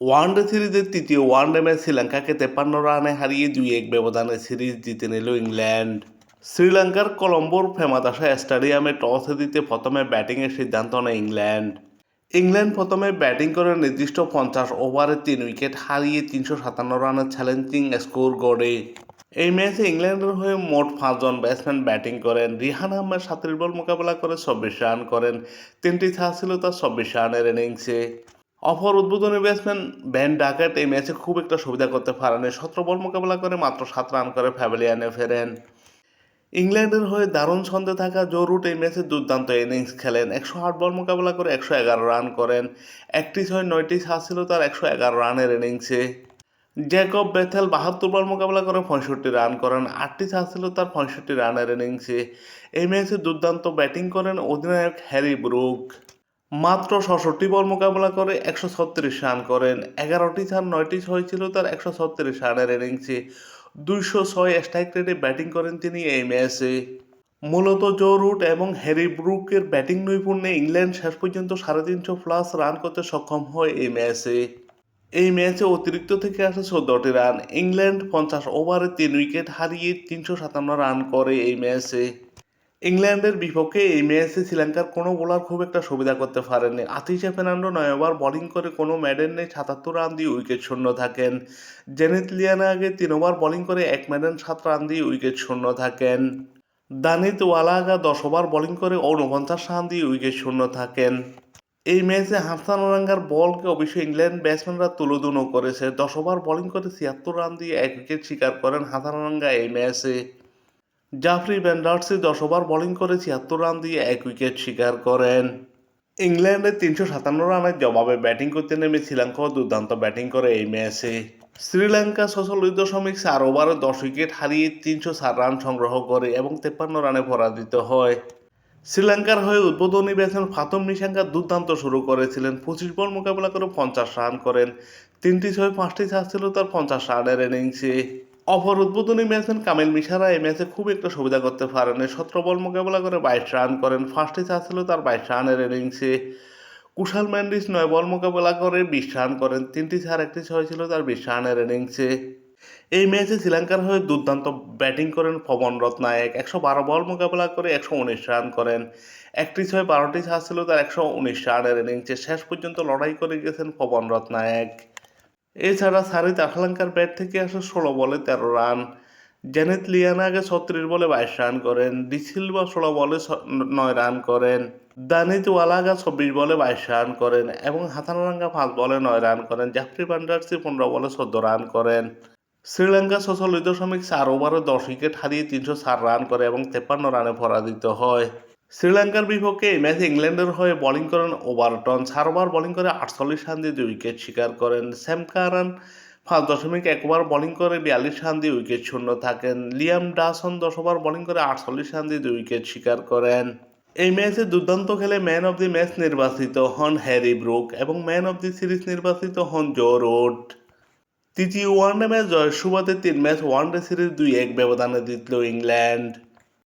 One day সিরিজের তৃতীয় one day match শ্রীলঙ্কাকে 53 রানে হারিয়ে 2-1 ব্যবধানে সিরিজ জিতে নিল ইংল্যান্ড। শ্রীলঙ্কার কলম্বোর ফেমাদাসা স্টেডিয়ামে টসে জিতে প্রথমে ব্যাটিংয়ের সিদ্ধান্ত নেয় ইংল্যান্ড। ইংল্যান্ড প্রথমে ব্যাটিং করে নির্দিষ্ট 50 ওভারে 3 উইকেট হারিয়ে 357 রানের চ্যালেঞ্জিং স্কোর গড়ে। এই ম্যাচে ইংল্যান্ডের হয়ে মোট 5 জন ব্যাটসম্যান ব্যাটিং করেন। রিহান আহমেদ 37 বল মোকাবেলা করে 24 রান করেন। 3টি ছাড়া ছিল তার 24 রানের ইনিংসে। অপর উদ্বোধনী ব্যাটসম্যান ভ্যান ডাকেট এই ম্যাচে খুব একটা সুবিধা করতে পারেনি। 17 বল মোকাবেলা করে মাত্র 7 রান করে প্যাভিলিয়নে ফেরেন। ইংল্যান্ডের হয়ে দারুণ ছন্দে থাকা জো রুট এই ম্যাচে দুর্দান্ত ইনিংস খেলেন। 108 বল মোকাবেলা করে 111 রান করেন। একটি 6 9টি ছাড়া ছিল তার 111 রানের ইনিংসে। জ্যাকব বেথেল 72 বল মোকাবেলা করে 65 রান করেন। 8টি ছাড়া ছিল তার 65 রানের ইনিংসে। এই ম্যাচে দুর্দান্ত ব্যাটিং করেন অধিনায়ক হ্যারি ব্রুক। মাত্র 67 বল মোকাবেলা করে 136 রান করেন। 11টি চার 9টি ছয় ছিল তার 136 রানের ইনিংসে। 206 স্ট্রাইক রেটে ব্যাটিং করেন তিনি এই ম্যাচে। মূলত জো রুট এবং হ্যারি ব্রুকের ব্যাটিং নৈপুণ্যে ইংল্যান্ড শেষ পর্যন্ত 350+ রান করতে সক্ষম হয় এই ম্যাচে। এই ম্যাচে অতিরিক্ত থেকে আসে 14টি রান। ইংল্যান্ড 50 ওভারে 3 উইকেট হারিয়ে 357 রান করে এই ম্যাচে। ইংল্যান্ডের বিপক্ষে এই ম্যাচে শ্রীলঙ্কার কোনো বোলার খুব একটা সুবিধা করতে পারেননি। আতিশা ফের্নান্ডো 9 ওভার বোলিং করে কোনো মেডেন নেই, 77 রান দিয়ে উইকেট শূন্য থাকেন। জেনিথ লিয়ানা আগে 3 ওভার বোলিং করে 1 মেডেন 7 রান দিয়ে উইকেট শূন্য থাকেন। দানিত ওয়ালাগা 10 ওভার বোলিং করে 49 রান দিয়ে উইকেট শূন্য থাকেন। এই ম্যাচে হাসান রাঙ্গার বলকে অবশ্যই ইংল্যান্ড ব্যাটসম্যানরা তুলোধুনো করেছে। 10 ওভার বোলিং করে 76 রান দিয়ে 1 উইকেট শিকার করেন হাসান রাঙ্গা এই ম্যাচে। জাফরি ভ্যান্ডার্সি 10 ওভার বোলিং করে 76 রান দিয়ে 1 উইকেট শিকার করেন। ইংল্যান্ডের 357 রানের জবাবে ব্যাটিং করতে নেমে শ্রীলঙ্কাও দুর্দান্ত ব্যাটিং করে এই ম্যাচে। শ্রীলঙ্কা 46.4 ওভারে 10 উইকেট হারিয়ে 304 রান সংগ্রহ করে এবং 53 রানে পরাজিত হয়। শ্রীলঙ্কার হয়ে উদ্বোধনী ব্যাটসম্যান ফাতুম নিশাঙ্কা দুর্দান্ত শুরু করেছিলেন। 25 বল মোকাবেলা করে 50 রান করেন। 3টি 6 5টি ছাড় ছিল তার 50 রানের ইনিংসে। অপর উদ্বোধনী ব্যাটসম্যান কামিল মিশারা এই ম্যাচে খুব একটা সুবিধা করতে পারেনি। 17 বল মোকাবেলা করে 22 রান করেন। 5টি ছাড় ছিল তার 22 রানের ইনিংসে। কুশাল ম্যান্ডিস 9 বল মোকাবেলা করে 20 রান করেন। 3টি ছাড় 1টি 6 ছিল তার 20 রানের ইনিংসে। এই ম্যাচে শ্রীলঙ্কার হয়ে দুর্দান্ত ব্যাটিং করেন পবন রত্নায়েক। 112 বল মোকাবেলা করে 119 রান করেন। একটি 6 12টি ছাড় ছিল তার 119 রানের ইনিংসে। শেষ পর্যন্ত লড়াই করে গেছেন পবন রত্নায়েক। এছাড়া সারিত আখলাঙ্কার ব্যাট থেকে আসে 16 বলে 13 রান। জেনিথ লিয়ানা আগে 36 বলে 22 রান করেন। ডিসিলভা 16 বলে 9 রান করেন। দানিত ওয়ালাগা 24 বলে 22 রান করেন এবং হাসানারাঙ্গা 5 বলে 9 রান করেন। জাফরি ভ্যান্ডার্সি 15 বলে 14 রান করেন। শ্রীলঙ্কা 46.4 ওভারে 10 উইকেট হারিয়ে 304 রান করে এবং 53 রানে পরাজিত হয়। শ্রীলঙ্কার বিপক্ষে এই ম্যাচে ইংল্যান্ডের হয়ে বোলিং করেন ওভারটন। 4 ওভার বোলিং করে 48 রান দিয়ে 2 উইকেট শিকার করেন। স্যাম কারান 5.1 ওভার বোলিং করে 42 রান দিয়ে উইকেট শূন্য থাকেন। লিয়াম ডাসন 10 ওভার বোলিং করে 48 রান দিয়ে 2 উইকেট শিকার করেন। এই ম্যাচে দুর্দান্ত খেলে ম্যান অব দি ম্যাচ নির্বাচিত হন হ্যারি ব্রুক এবং ম্যান অব দি সিরিজ নির্বাচিত হন জো রুট। তৃতীয় ওয়ানডে ম্যাচ জয়ের সুবাদে 3 ম্যাচ ওয়ানডে সিরিজ 2-1 ব্যবধানে জিতল ইংল্যান্ড।